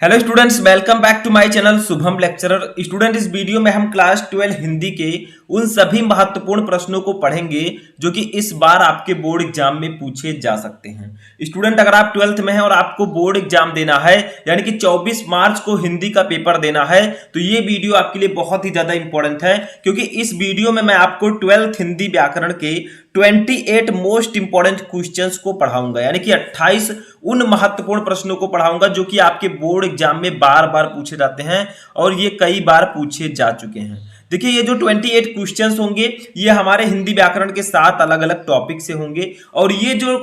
Hello students, welcome back to my channel Shubham lecturer. Student, इस video में हम class 12 Hindi के उन सभी महत्वपूर्ण प्रश्नों को पढ़ेंगे जो कि इस बार आपके बोर्ड एग्जाम में पूछे जा सकते हैं। स्टूडेंट, अगर आप 12th में हैं और आपको बोर्ड एग्जाम देना है यानी कि 24 मार्च को हिंदी का पेपर देना है तो ये वीडियो आपके लिए बहुत ही ज्यादा इंपॉर्टेंट है, क्योंकि इस वीडियो में मैं आपको 12th हिंदी व्याकरण के 28 मोस्ट इंपॉर्टेंट क्वेश्चंस को पढ़ाऊंगा, यानी कि 28 उन महत्वपूर्ण प्रश्नों को पढ़ाऊंगा जो कि आपके बोर्ड एग्जाम में बार बार पूछे जाते हैं और ये कई बार पूछे जा चुके हैं। देखिए, ये जो 28 क्वेश्चंस होंगे ये हमारे हिंदी व्याकरण के 7 अलग अलग टॉपिक से होंगे और ये जो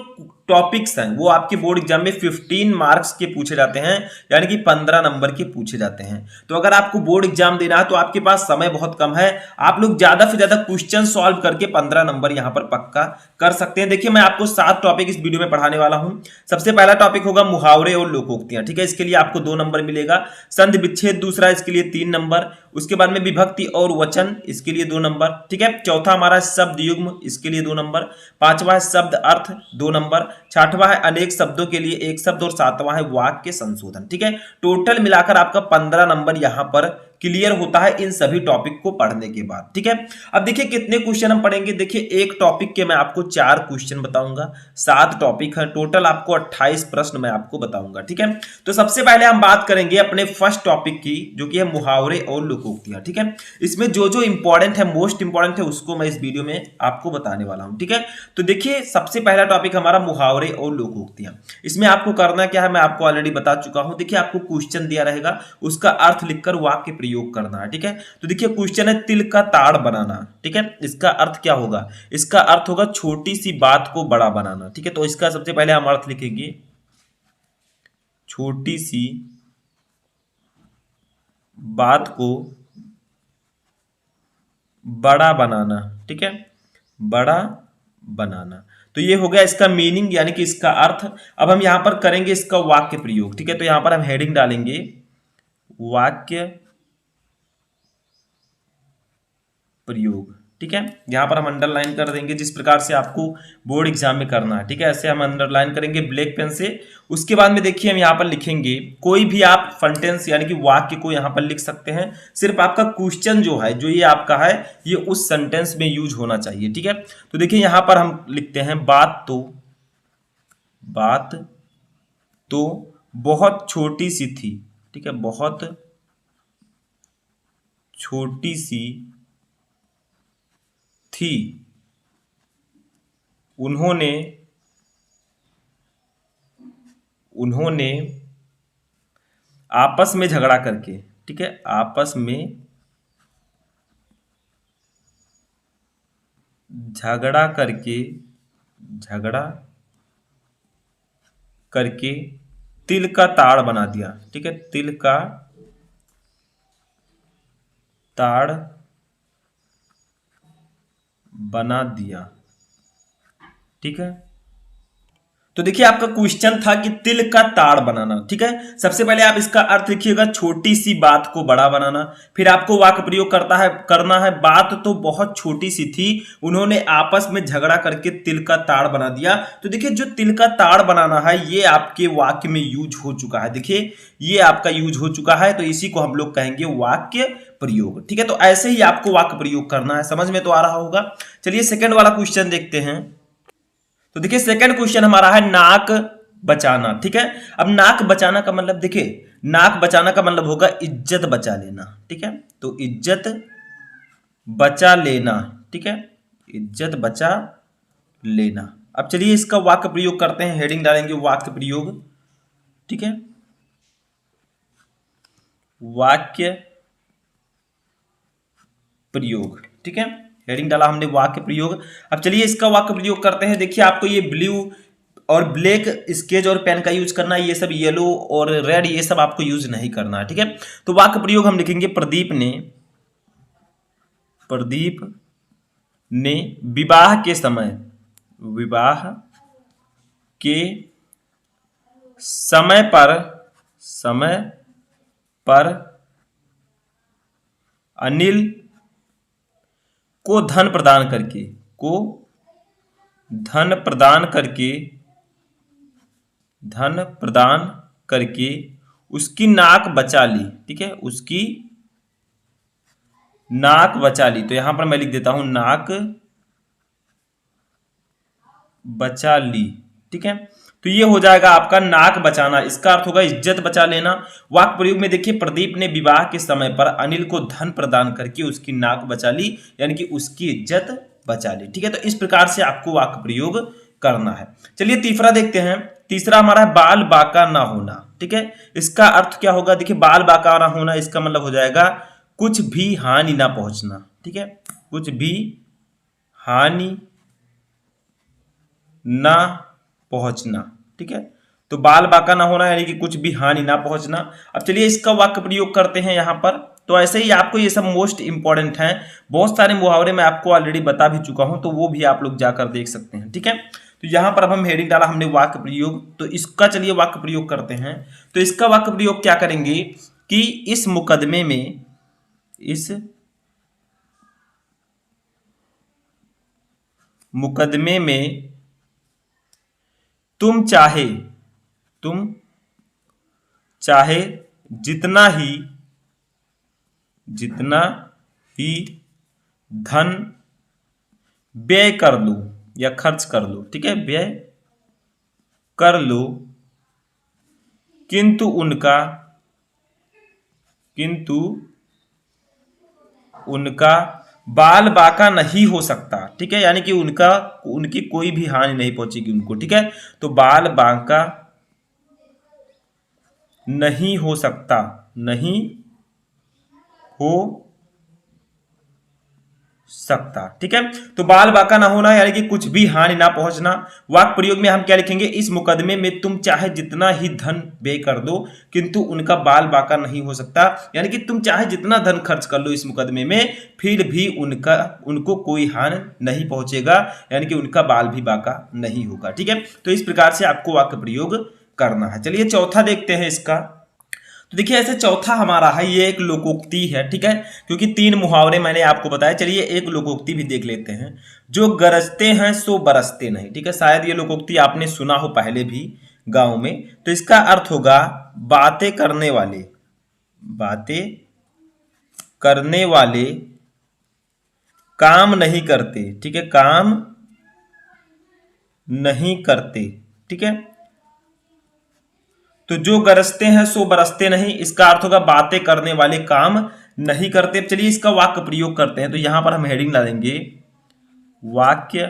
टॉपिक्स हैं वो आपके बोर्ड एग्जाम में 15 मार्क्स के पूछे जाते हैं, यानी कि 15 नंबर के पूछे जाते हैं। तो अगर आपको बोर्ड एग्जाम देना है तो आपके पास समय बहुत कम है, आप लोग ज्यादा से ज्यादा क्वेश्चन सॉल्व करके 15 नंबर यहां पर पक्का कर सकते हैं। देखिए, मैं आपको 7 टॉपिक इस वीडियो में पढ़ाने वाला हूं। सबसे पहला टॉपिक होगा मुहावरे और लोकोक्तियां। ठीक है, इसके लिए आपको 2 नंबर मिलेगा। संधि विच्छेद दूसरा, इसके लिए 3 नंबर। उसके बाद में विभक्ति और वचन, इसके लिए 2 नंबर। ठीक है, चौथा हमारा शब्द युग्म, इसके लिए 2 नंबर। पांचवा है शब्द अर्थ, 2 नंबर। छठवां है अनेक शब्दों के लिए 1 शब्द और सातवां है वाक्य संशोधन। ठीक है, टोटल मिलाकर आपका 15 नंबर यहां पर क्लियर होता है इन सभी टॉपिक को पढ़ने के बाद। ठीक है, अब देखिए कितने क्वेश्चन हम पढ़ेंगे। देखिए, एक टॉपिक के मैं आपको 4 क्वेश्चन बताऊंगा। 7 टॉपिक है, टोटल आपको 28 प्रश्न मैं आपको बताऊंगा। ठीक है, तो सबसे पहले हम बात करेंगे अपने फर्स्ट टॉपिक की, जो कि है मुहावरे और लोकोक्तियां। ठीक है, इसमें जो जो इंपॉर्टेंट है, मोस्ट इंपॉर्टेंट है, उसको मैं इस वीडियो में आपको बताने वाला हूं। ठीक है, तो देखिए सबसे पहला टॉपिक हमारा मुहावरे और लोकोक्तियां। इसमें आपको करना क्या है मैं आपको ऑलरेडी बता चुका हूं। देखिए, आपको क्वेश्चन दिया रहेगा, उसका अर्थ लिखकर वाक्य प्रयोग करना है। ठीक है, तो देखिए क्वेश्चन है तिल का ताड़ बनाना। ठीक है, इसका अर्थ क्या होगा? इसका अर्थ होगा छोटी सी बात को बड़ा बनाना। ठीक है, तो इसका सबसे पहले हम अर्थ लिखेंगे छोटी सी बात को बड़ा बनाना। ठीक है, बड़ा बनाना, तो ये हो गया इसका मीनिंग यानी कि इसका अर्थ। अब हम यहां पर करेंगे इसका वाक्य प्रयोग। ठीक है, तो यहां पर हम हेडिंग डालेंगे वाक्य प्रयोग। ठीक है, यहां पर हम अंडरलाइन कर देंगे जिस प्रकार से आपको बोर्ड एग्जाम में करना है। ठीक है, ऐसे हम अंडरलाइन करेंगे ब्लैक पेन से। उसके बाद में देखिए हम यहां पर लिखेंगे कोई भी आप सेंटेंस यानी कि वाक्य को यहां पर लिख सकते हैं। सिर्फ आपका क्वेश्चन जो है, जो ये आपका है, ये उस सेंटेंस में यूज होना चाहिए। ठीक है, तो देखिए यहां पर हम लिखते हैं बात तो बहुत छोटी सी थी। ठीक है, बहुत छोटी सी थी, उन्होंने आपस में झगड़ा करके। ठीक है, आपस में झगड़ा करके तिल का ताड़ बना दिया। ठीक है, तिल का ताड़ बना दिया। ठीक है, तो देखिए आपका क्वेश्चन था कि तिल का ताड़ बनाना। ठीक है, सबसे पहले आप इसका अर्थ लिखिएगा छोटी सी बात को बड़ा बनाना। फिर आपको वाक्य प्रयोग करना है बात तो बहुत छोटी सी थी, उन्होंने आपस में झगड़ा करके तिल का ताड़ बना दिया। तो देखिए जो तिल का ताड़ बनाना है ये आपके वाक्य में यूज हो चुका है। देखिए ये आपका यूज हो चुका है, तो इसी को हम लोग कहेंगे वाक्य प्रयोग। ठीक है, तो ऐसे ही आपको वाक्य प्रयोग करना है। समझ में तो आ रहा होगा। चलिए सेकंड वाला क्वेश्चन देखते हैं। तो देखिए सेकंड क्वेश्चन हमारा है नाक बचाना। ठीक है, अब नाक बचाना का मतलब, देखिए नाक बचाना का मतलब होगा इज्जत बचा लेना। ठीक है, तो इज्जत बचा लेना। ठीक है, इज्जत बचा लेना। अब चलिए इसका वाक्य प्रयोग करते हैं, हेडिंग डालेंगे वाक्य प्रयोग। ठीक है, वाक्य प्रयोग। ठीक है, हेडिंग डाला हमने वाक्य प्रयोग। अब चलिए इसका वाक्य प्रयोग करते हैं। देखिए आपको ये ब्लू और ब्लैक स्केच और पेन का यूज करना है, ये सब येलो और रेड ये सब आपको यूज नहीं करना है। ठीक है, तो वाक्य प्रयोग हम लिखेंगे प्रदीप ने विवाह के समय पर अनिल को धन प्रदान करके उसकी नाक बचा ली, ठीक है, उसकी नाक बचा ली। तो यहां पर मैं लिख देता हूं नाक बचा ली, ठीक है। तो ये हो जाएगा आपका नाक बचाना, इसका अर्थ होगा इज्जत बचा लेना। वाक्य प्रयोग में देखिए, प्रदीप ने विवाह के समय पर अनिल को धन प्रदान करके उसकी नाक बचा ली, यानी कि उसकी इज्जत बचा ली, ठीक है। तो इस प्रकार से आपको वाक्य प्रयोग करना है। चलिए तीसरा देखते हैं। तीसरा हमारा है बाल बांका ना होना, ठीक है। इसका अर्थ क्या होगा, देखिए बाल बांका ना होना, इसका मतलब हो जाएगा कुछ भी हानि ना पहुंचना, ठीक है, कुछ भी हानि ना पहुंचना, ठीक है। तो बाल बांका ना होना यानी कि कुछ भी हानि ना पहुंचना। अब चलिए इसका वाक्य प्रयोग करते हैं यहां पर। तो ऐसे ही आपको ये सब मोस्ट इंपॉर्टेंट हैं, बहुत सारे मुहावरे मैं आपको ऑलरेडी बता भी चुका हूं, तो वो भी आप लोग जाकर देख सकते हैं, ठीक है। तो यहां पर अब हम हेडिंग डाला हमने वाक्य प्रयोग, तो इसका चलिए वाक्य प्रयोग करते हैं। तो इसका वाक्य प्रयोग क्या करेंगे कि इस मुकदमे में, इस मुकदमे में तुम चाहे जितना ही धन व्यय कर लो या खर्च कर लो, ठीक है, व्यय कर लो, किंतु उनका बाल बांका नहीं हो सकता, ठीक है, यानी कि उनकी कोई भी हानि नहीं पहुंचेगी उनको, ठीक है। तो बाल बांका नहीं हो सकता, नहीं हो सकता, ठीक है। तो बाल बांका ना होना यानी कि कुछ भी हानि ना पहुंचना। वाक्य प्रयोग में हम क्या लिखेंगे, इस मुकदमे में तुम चाहे जितना ही धन व्यय कर दो किंतु उनका बाल बांका नहीं हो सकता, यानी कि तुम चाहे जितना धन खर्च कर लो इस मुकदमे में, फिर भी उनको कोई हानि नहीं पहुंचेगा, यानी कि उनका बाल भी बांका नहीं होगा, ठीक है। तो इस प्रकार से आपको वाक्य प्रयोग करना है। चलिए चौथा देखते हैं इसका। तो देखिए ऐसे चौथा हमारा है, ये एक लोकोक्ति है, ठीक है, क्योंकि 3 मुहावरे मैंने आपको बताया। चलिए एक लोकोक्ति भी देख लेते हैं। जो गरजते हैं सो बरसते नहीं, ठीक है, शायद ये लोकोक्ति आपने सुना हो पहले भी गांव में। तो इसका अर्थ होगा बातें करने वाले काम नहीं करते, ठीक है, काम नहीं करते, ठीक है। तो जो गरजते हैं सो बरसते नहीं, इसका अर्थ होगा बातें करने वाले काम नहीं करते। चलिए इसका वाक्य प्रयोग करते हैं। तो यहां पर हम हेडिंग डालेंगे वाक्य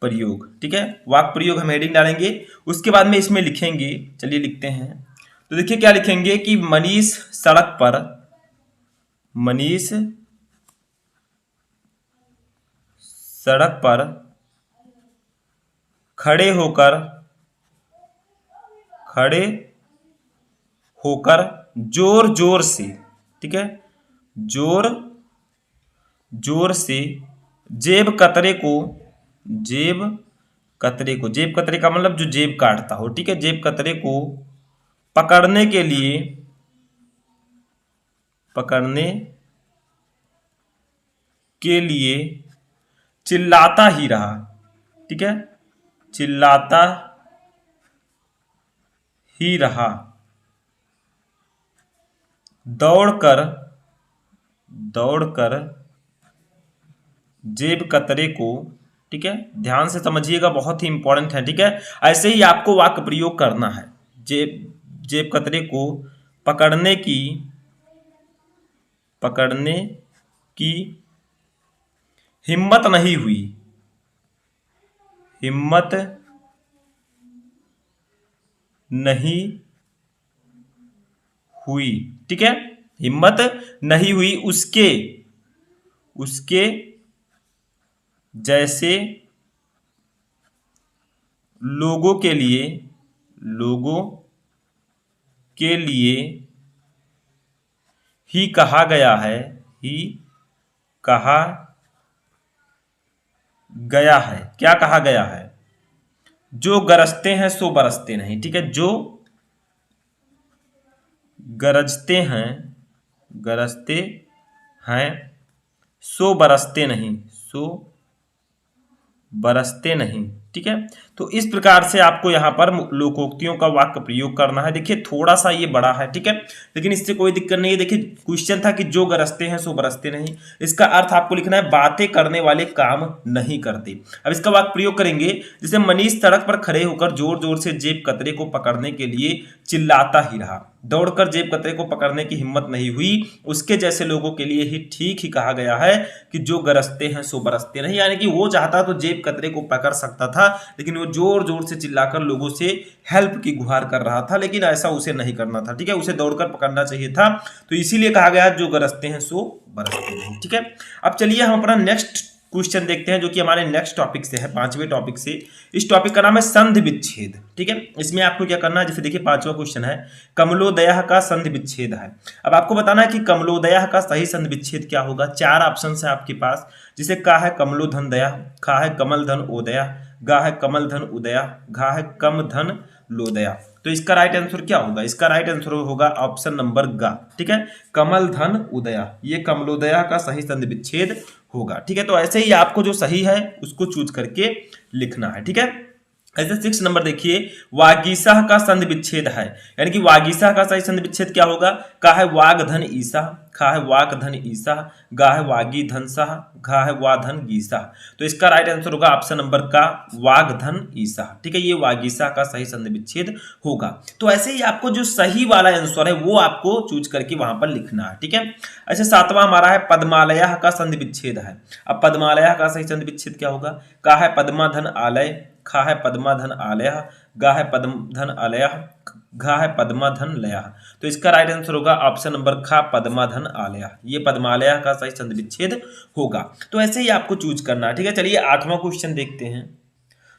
प्रयोग, ठीक है, वाक्य प्रयोग हम हेडिंग डालेंगे। उसके बाद में इसमें लिखेंगे, चलिए लिखते हैं। तो देखिए क्या लिखेंगे कि मनीष सड़क पर खड़े होकर जोर जोर से, ठीक है, जोर जोर से जेब कतरे का मतलब जो जेब काटता हो, ठीक है, जेब कतरे को पकड़ने के लिए चिल्लाता ही रहा, ठीक है, चिल्लाता ही रहा, दौड़कर जेब कतरे को, ठीक है, ध्यान से समझिएगा, बहुत ही इंपॉर्टेंट है, ठीक है। ऐसे ही आपको वाक्य प्रयोग करना है। जेब कतरे को पकड़ने की हिम्मत नहीं हुई, ठीक है, हिम्मत नहीं हुई उसके जैसे लोगों के लिए ही कहा गया है, क्या कहा गया है, जो गरजते हैं सो बरसते नहीं, ठीक है, जो गरजते हैं सो बरसते नहीं, ठीक है। तो इस प्रकार से आपको यहाँ पर लोकोक्तियों का वाक्य प्रयोग करना है। देखिए थोड़ा सा ये बड़ा है, ठीक है, लेकिन इससे कोई दिक्कत नहीं है। देखिए क्वेश्चन था कि जो गरजते हैं सो बरसते नहीं, इसका अर्थ आपको लिखना है बातें करने वाले काम नहीं करते। अब इसका वाक्य प्रयोग करेंगे, जैसे मनीष सड़क पर खड़े होकर जोर जोर से जेब कतरे को पकड़ने के लिए चिल्लाता ही रहा, दौड़कर जेब कतरे को पकड़ने की हिम्मत नहीं हुई। उसके जैसे लोगों के लिए ही ठीक ही कहा गया है कि जो गरजते हैं सो बरसते नहीं। यानी कि वो चाहता तो जेब कतरे को पकड़ सकता था, लेकिन वो जोर जोर से चिल्लाकर लोगों से हेल्प की गुहार कर रहा था, लेकिन ऐसा उसे नहीं करना था, ठीक है, उसे दौड़कर पकड़ना चाहिए था। तो इसीलिए कहा गया जो गरजते हैं सो बरसते नहीं, ठीक है। अब चलिए हम अपना नेक्स्ट क्वेश्चन देखते हैं, जो कि हमारे नेक्स्ट टॉपिक से है, 5वें टॉपिक से। इस टॉपिक का नाम है संधि विच्छेद, ठीक है। इसमें आपको क्या करना है, जैसे देखिए 5वां क्वेश्चन है, कमलोदय का संधि विच्छेद है। अब आपको बताना है कि कमलोदय का सही संधि विच्छेद क्या होगा। 4 ऑप्शन है आपके पास, जिसे का है कमलोधन दया, खा है कमल धन ओदया, गा है कमल धन उदया, घा है कम धन लोदया। तो इसका राइट आंसर क्या होगा, इसका राइट आंसर होगा ऑप्शन नंबर गा, ठीक है, कमल धन उदया। ये कमलोदया का सही संधि विच्छेद होगा, ठीक है। तो ऐसे ही आपको जो सही है उसको चूज करके लिखना है, ठीक है। ऐसे 6 नंबर देखिए, वागीसा का संधि विच्छेद है, यानी कि वागीसा का सही संधि विच्छेद क्या होगा। का है वाग धन ईसा, खा है वाक धन ईसा, गा है वागी धन साह, घा है वा धन गीसा। तो इसका राइट आंसर होगा ऑप्शन नंबर का वाग धन ईसा, ठीक है, ये वागीसा का सही संधि विच्छेद होगा। तो ऐसे ही आपको जो सही वाला आंसर है वो आपको चूज करके वहां पर लिखना है, ठीक है। ऐसे 7वां हमारा है पद्मालय का संधि विच्छेद है। अब पद्मालय का सही संधि विच्छेद क्या होगा। का है पद्माधन आलय, खा है पद्माधन आलय, गा है पद्मधन आलय, घा है पद्माधन लया। तो इसका राइट आंसर होगा ऑप्शन नंबर खा पद्माधन आलय, ये पद्मालय का सही संधि विच्छेद होगा। तो ऐसे ही आपको चूज करना है, ठीक है। चलिए 8वां क्वेश्चन देखते हैं।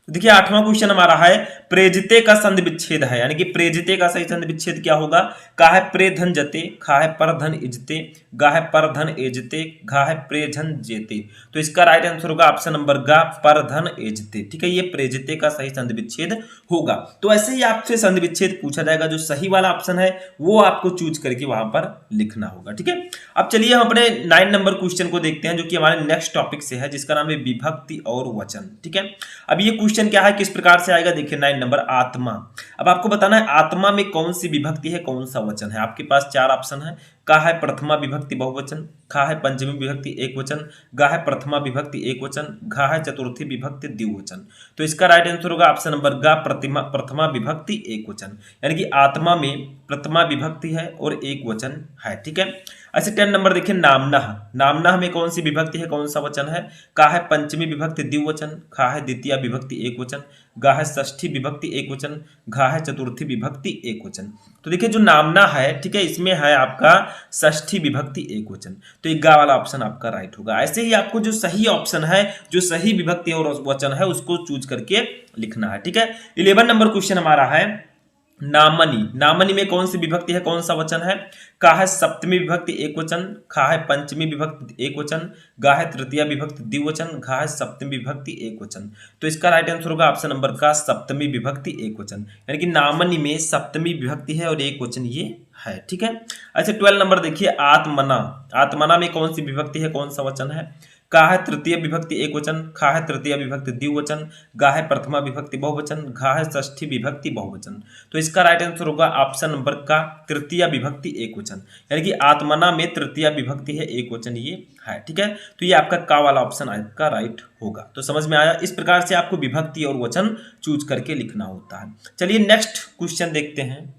तो देखिए 8वां क्वेश्चन हमारा है प्रेजिते का संधि विच्छेद है, यानी कि प्रेजिते का सही संधि विच्छेद क्या होगा। का है प्रेधन जते, खा है परधन इजते, गा है परधन एजते, घा है प्रेधन जेते। तो इसका राइट आंसर होगा ऑप्शन नंबर गा परधन एजते, ठीक है, ये प्रेजिते का सही संधि विच्छेद होगा। तो ऐसे ही आपसे संधि विच्छेद पूछा जाएगा, जो सही वाला ऑप्शन है वो आपको चूज करके वहां पर लिखना होगा, ठीक है। अब चलिए हम अपने 9 नंबर क्वेश्चन को देखते हैं, जो कि हमारे नेक्स्ट टॉपिक से है, जिसका नाम है विभक्ति और वचन, ठीक है। अब ये क्वेश्चन क्या है, किस प्रकार से आएगा, देखिए 9 नंबर आत्मा। अब आपको बताना है आत्मा में कौन सी विभक्ति है, कौन सा वचन है। आपके पास 4 ऑप्शन है। का है प्रथमा विभक्ति बहुवचन, खा है पंचमी विभक्ति एक वचन, गा है प्रथमा विभक्ति एक वचन, घा है चतुर्थी विभक्ति द्विवचन। तो इसका राइट आंसर होगा ऑप्शन नंबर गा प्रथमा विभक्ति एक वचन, यानी कि आत्मा में प्रथमा विभक्ति है और एक वचन है, ठीक है। ऐसे 10 नंबर देखिए नामनाह। नामनाह में कौन सी विभक्ति है, कौन सा वचन है। का है पंचमी विभक्ति द्विवचन, खा है द्वितीय विभक्ति एक वचन, गा है षष्ठी विभक्ति एक वचन, घा है चतुर्थी विभक्ति एक वचन। तो देखिए जो नामना है, ठीक है, इसमें है आपका षष्ठी विभक्ति एक वचन, तो एक गा वाला ऑप्शन आपका राइट होगा। ऐसे ही आपको जो सही ऑप्शन है, जो सही विभक्ति और वचन है, उसको चूज करके लिखना है, ठीक है। 11 नंबर क्वेश्चन हमारा है नामनी। नामनी में कौन सी विभक्ति है, कौन सा वचन है। का है सप्तमी विभक्ति एक वचन, खा है पंचमी विभक्ति एक वचन, गा है तृतीय विभक्ति द्विवचन, घा है सप्तमी विभक्ति एक वचन। तो इसका राइट आंसर होगा ऑप्शन नंबर का सप्तमी विभक्ति एक वचन, यानी कि नामनी में सप्तमी विभक्ति है और एक वचन ये है, ठीक है। अच्छा 12 नंबर देखिए आत्मना। आत्मना में कौन सी विभक्ति है, कौन सा वचन है। का है तृतीय विभक्ति एक वचन, खा है तृतीय विभक्ति द्विवचन, गा है प्रथमा विभक्ति बहुवचन, घा है षष्ठी विभक्ति बहुवचन। तो इसका राइट आंसर होगा ऑप्शन नंबर का तृतीय विभक्ति एक वचन, यानी कि आत्मना में तृतीय विभक्ति है एक वचन ये है, ठीक है। तो ये आपका का वाला ऑप्शन आपका राइट होगा। तो समझ में आया, इस प्रकार से आपको विभक्ति और वचन चूज करके लिखना होता है। चलिए नेक्स्ट क्वेश्चन देखते हैं।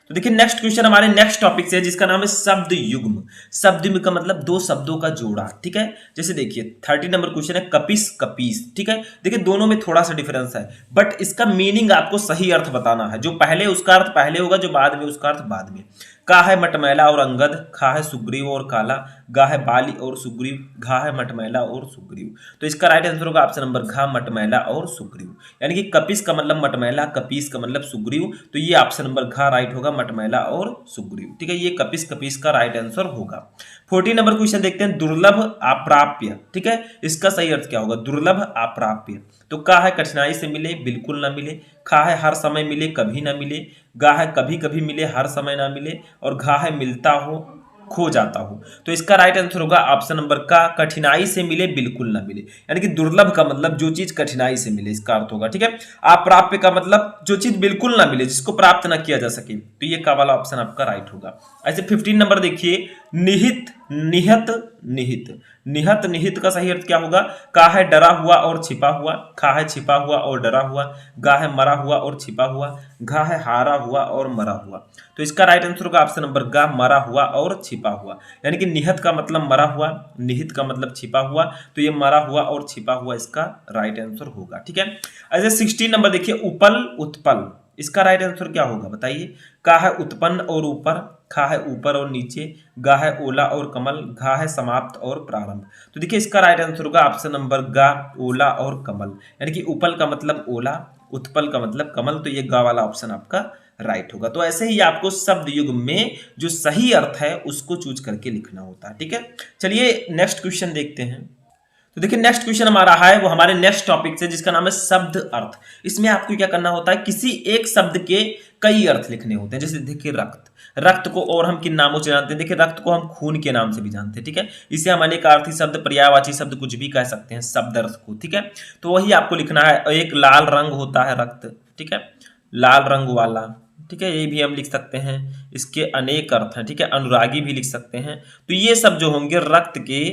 तो देखिए नेक्स्ट क्वेश्चन हमारे नेक्स्ट टॉपिक से है, जिसका नाम है शब्द युग्म। शब्द युग्म का मतलब 2 शब्दों का जोड़ा, ठीक है। जैसे देखिए 30 नंबर क्वेश्चन है कपिस कपीस, ठीक है। देखिए दोनों में थोड़ा सा डिफरेंस है, बट इसका मीनिंग आपको सही अर्थ बताना है। जो पहले उसका अर्थ पहले होगा, जो बाद में उसका अर्थ बाद में। का है मटमैला और अंगद, खा है सुग्रीव और काला, गा है बाली और सुग्रीव, घा है मटमैला और सुग्रीव। तो इसका राइट आंसर होगा ऑप्शन नंबर घा मटमैला और सुग्रीव, यानी कि कपिस का मतलब मटमैला, कपीस का मतलब सुग्रीव। तो ये ऑप्शन नंबर घा राइट होगा, मटमैला और सुग्रीव, ठीक है। ये कपिस कपीस का राइट आंसर होगा। 40 नंबर क्वेश्चन देखते हैं दुर्लभ अप्राप्य, ठीक है। इसका सही अर्थ क्या होगा, दुर्लभ अप्राप्य। तो का है कठिनाई से मिले बिल्कुल ना मिले, खा है हर समय मिले कभी ना मिले, गा है कभी कभी मिले हर समय ना मिले, और घा है मिलता हो खो जाता हो। तो इसका राइट आंसर होगा ऑप्शन नंबर का, कठिनाई से मिले बिल्कुल ना मिले, यानी कि दुर्लभ का मतलब जो चीज कठिनाई से मिले, इसका अर्थ होगा। ठीक है, अप्राप्य का मतलब जो चीज बिल्कुल ना मिले, जिसको प्राप्त ना किया जा सके। तो ये का वाला ऑप्शन आपका राइट होगा। ऐसे 15 नंबर देखिए, निहित, निहत, निहित, निहत, निहित का सही अर्थ क्या होगा? का है डरा हुआ और छिपा हुआ, खा है छिपा हुआ और डरा हुआ, गा है मरा हुआ और छिपा हुआ, घा है हारा हुआ और मरा हुआ। तो इसका राइट आंसर होगा ऑप्शन नंबर गा, मरा हुआ और छिपा हुआ। यानी कि निहत का मतलब मरा हुआ, निहित का मतलब छिपा हुआ, तो ये मरा हुआ और छिपा हुआ इसका राइट आंसर होगा। ठीक है, ऐसे 16 नंबर देखिए, उपल, उत्पल, इसका राइट आंसर क्या होगा बताइए? का है उत्पन्न और ऊपर, खा है ऊपर और नीचे, गा है ओला और कमल, घा है समाप्त और प्रारंभ। तो देखिए इसका राइट आंसर होगा ऑप्शन नंबर गा, ओला और कमल। यानी कि उपल का मतलब ओला, उत्पल का मतलब कमल, तो ये गा वाला ऑप्शन आपका राइट होगा। तो ऐसे ही आपको शब्द युग में जो सही अर्थ है उसको चूज करके लिखना होता है। ठीक है, चलिए नेक्स्ट क्वेश्चन देखते हैं। तो देखिए नेक्स्ट क्वेश्चन हमारा है वो हमारे नेक्स्ट टॉपिक से, जिसका नाम है शब्द अर्थ। इसमें आपको क्या करना होता है, किसी एक शब्द के कई अर्थ लिखने होते हैं। जैसे देखिए रक्त, रक्त को और हम किन नामों से जानते हैं? देखिए रक्त को हम खून के नाम से भी जानते हैं। ठीक है, इसे हम अनेकार्थी शब्द, पर्यायवाची शब्द कुछ भी कह सकते हैं शब्द अर्थ को। ठीक है, तो वही आपको लिखना है। एक लाल रंग होता है रक्त, ठीक है, लाल रंग वाला, ठीक है, ये भी हम लिख सकते हैं। इसके अनेक अर्थ हैं। ठीक है, अनुरागी भी लिख सकते हैं। तो ये सब जो होंगे रक्त के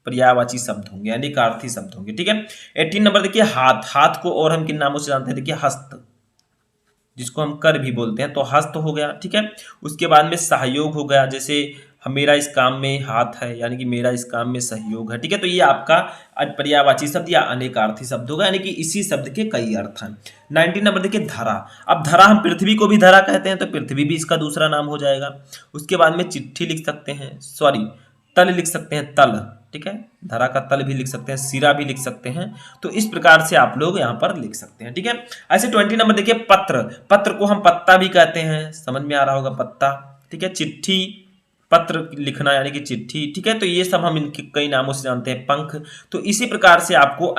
पर्यायवाची शब्द होंगे, अनेकार्थी शब्द होंगे। ठीक है, 18 नंबर देखिए, हाथ, हाथ को और हम किन नामों से जानते हैं? देखिए हस्त, जिसको हम कर भी बोलते हैं, तो हस्त हो गया। ठीक है, उसके बाद में सहयोग हो गया, जैसे मेरा इस काम में हाथ है, यानी कि मेरा इस काम में सहयोग है। ठीक है, तो ये आपका पर्यायवाची शब्द या अनेकार्थी शब्द होगा, यानी कि इसी शब्द के कई अर्थ हैं। 19 नंबर देखिए, धरा। अब धरा, हम पृथ्वी को भी धरा कहते हैं, तो पृथ्वी भी इसका दूसरा नाम हो जाएगा। उसके बाद में चिट्ठी लिख सकते हैं, सॉरी तल लिख सकते हैं, तल। ठीक है, धरा का तल भी लिख सकते हैं, सिरा भी लिख सकते हैं। तो इस प्रकार से आप लोग यहाँ पर लिख सकते हैं। ठीक है, ऐसे 20 नंबर देखिए, पत्र, पत्र को हम पत्ता भी कहते हैं, समझ में आ रहा होगा पत्ता। ठीक है, चिट्ठी, पत्र लिखना यानी कि चिट्ठी। ठीक है, तो ये सब हम इनके कई नामों से जानते हैं, पंख। तो इसी प्रकार से आपको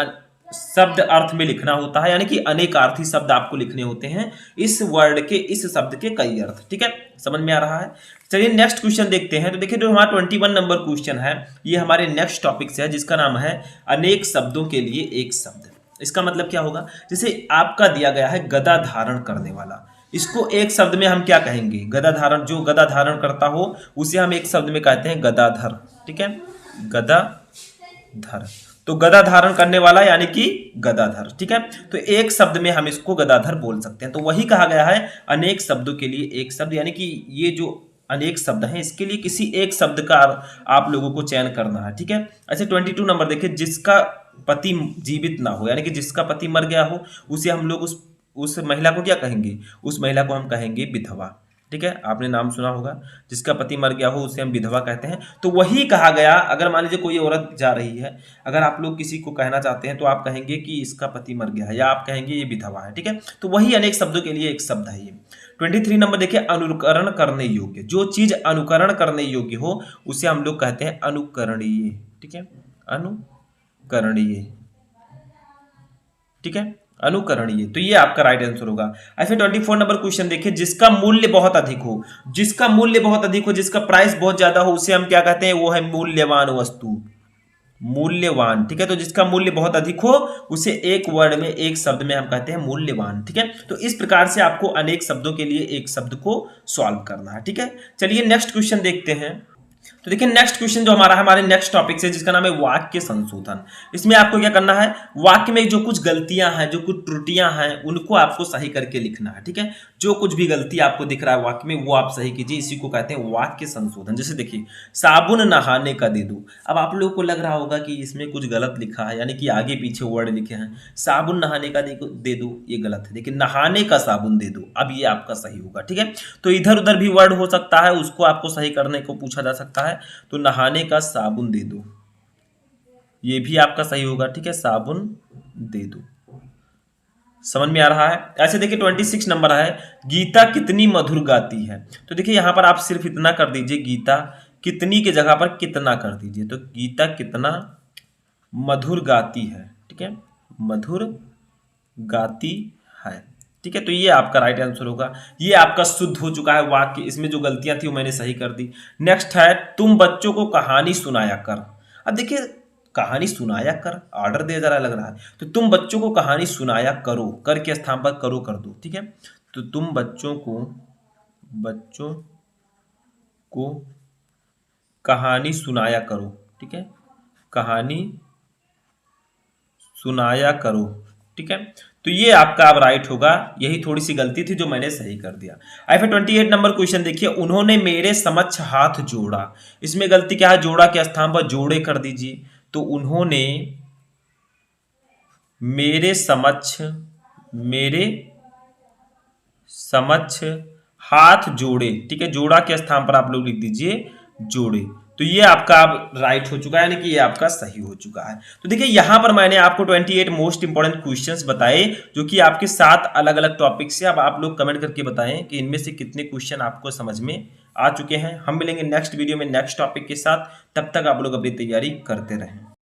शब्द अर्थ में लिखना होता है, यानी कि अनेकार्थी शब्द आपको लिखने होते हैं इस वर्ड के, इस शब्द के कई अर्थ। ठीक है, समझ में आ रहा है? चलिए नेक्स्ट क्वेश्चन देखते हैं। तो देखिए जो हमारा 21 नंबर क्वेश्चन है, ये हमारे नेक्स्ट टॉपिक से है, जिसका नाम है अनेक शब्दों के लिए एक शब्द। इसका मतलब क्या होगा? जैसे आपका दिया गया है गदा धारण करने वाला, इसको एक शब्द में हम क्या कहेंगे? गदा धारण, जो गदा धारण करता हो उसे हम एक शब्द में कहते हैं गदाधर। ठीक है, गदाधर, तो गदा धारण करने वाला यानी कि गदाधर। ठीक है, तो एक शब्द में हम इसको गदाधर बोल सकते हैं। तो वही कहा गया है अनेक शब्दों के लिए एक शब्द, यानी कि ये जो अनेक शब्द हैं इसके लिए किसी एक शब्द का आप लोगों को चयन करना है। ठीक है, ऐसे 22 नंबर देखिए, जिसका पति जीवित ना हो, यानी कि जिसका पति मर गया हो, उसे हम लोग उस महिला को क्या कहेंगे? उस महिला को हम कहेंगे विधवा। ठीक है, आपने नाम सुना होगा, जिसका पति मर गया हो उसे हम विधवा कहते हैं। तो वही कहा गया, अगर मान लीजिए कोई औरत जा रही है, अगर आप लोग किसी को कहना चाहते हैं तो आप कहेंगे कि इसका पति मर गया है, या आप कहेंगे ये विधवा है। ठीक है, तो वही अनेक शब्दों के लिए एक शब्द है ये। 23 नंबर देखिए, अनुकरण करने योग्य, जो चीज अनुकरण करने योग्य हो उसे हम लोग कहते हैं अनुकरणीय। ठीक है, अनुकरणीय। ठीक है, अनुकरणीय, तो ये आपका राइट आंसर होगा। ऐसे 24 नंबर क्वेश्चन देखिए, जिसका मूल्य बहुत अधिक हो, जिसका मूल्य बहुत अधिक हो, जिसका प्राइस बहुत ज्यादा हो, उसे हम क्या कहते हैं? वो है मूल्यवान वस्तु, मूल्यवान। ठीक है, तो जिसका मूल्य बहुत अधिक हो उसे एक वर्ड में, एक शब्द में हम कहते हैं मूल्यवान। ठीक है, तो इस प्रकार से आपको अनेक शब्दों के लिए एक शब्द को सॉल्व करना है। ठीक है, चलिए नेक्स्ट क्वेश्चन देखते हैं। तो देखिए नेक्स्ट क्वेश्चन जो हमारा हमारे नेक्स्ट टॉपिक से, जिसका नाम है वाक्य संशोधन। इसमें आपको क्या करना है? वाक्य में जो कुछ गलतियां हैं, जो कुछ त्रुटियां हैं, उनको आपको सही करके लिखना है। ठीक है, जो कुछ भी गलती आपको दिख रहा है वाक्य में वो आप सही कीजिए, इसी को कहते हैं वाक्य संशोधन। जैसे देखिए, साबुन नहाने का दे दो। अब आप लोगों को लग रहा होगा कि इसमें कुछ गलत लिखा है, यानी कि आगे पीछे वर्ड लिखे हैं। साबुन नहाने का दे दो, ये गलत है। देखिए, नहाने का साबुन दे दो, अब ये आपका सही होगा। ठीक है, तो इधर उधर भी वर्ड हो सकता है, उसको आपको सही करने को पूछा जा सकता है। तो नहाने का साबुन दे दो, ये भी आपका सही होगा। ठीक है, साबुन दे दो, समझ में आ रहा है? ऐसे देखिए 26 नंबर है, गीता कितनी मधुर गाती है। तो देखिए यहां पर आप सिर्फ इतना कर दीजिए, गीता कितनी के जगह पर कितना कर दीजिए, तो गीता कितना मधुर गाती है। ठीक है, मधुर गाती है। ठीक है, तो ये आपका राइट आंसर होगा। ये आपका शुद्ध हो चुका है वाक्य, इसमें जो गलतियां थी वो मैंने सही कर दी। नेक्स्ट है तुम बच्चों को कहानी सुनाया कर। अब देखिए कहानी सुनाया कर ऑर्डर दे जरा लग रहा है, तो तुम बच्चों को कहानी सुनाया करो, कर के स्थान पर करो कर दो। ठीक है, तो तुम बच्चों को कहानी सुनाया करो। ठीक है, कहानी सुनाया करो। ठीक है, तो ये आपका अब राइट होगा। यही थोड़ी सी गलती थी जो मैंने सही कर दिया। आई फिर 28 नंबर क्वेश्चन देखिए, उन्होंने मेरे समक्ष हाथ जोड़ा। इसमें गलती क्या है, जोड़ा के स्थान पर जोड़े कर दीजिए। तो उन्होंने मेरे समक्ष हाथ जोड़े। ठीक है, जोड़ा के स्थान पर आप लोग लिख दीजिए जोड़े। तो ये आपका अब राइट हो चुका है, यानी कि ये आपका सही हो चुका है। तो देखिए यहां पर मैंने आपको 28 मोस्ट इंपोर्टेंट क्वेश्चंस बताए जो कि आपके 7 अलग अलग टॉपिक से। अब आप लोग कमेंट करके बताएं कि इनमें से कितने क्वेश्चन आपको समझ में आ चुके हैं। हम मिलेंगे नेक्स्ट वीडियो में नेक्स्ट टॉपिक के साथ, तब तक आप लोग अपनी तैयारी करते रहें।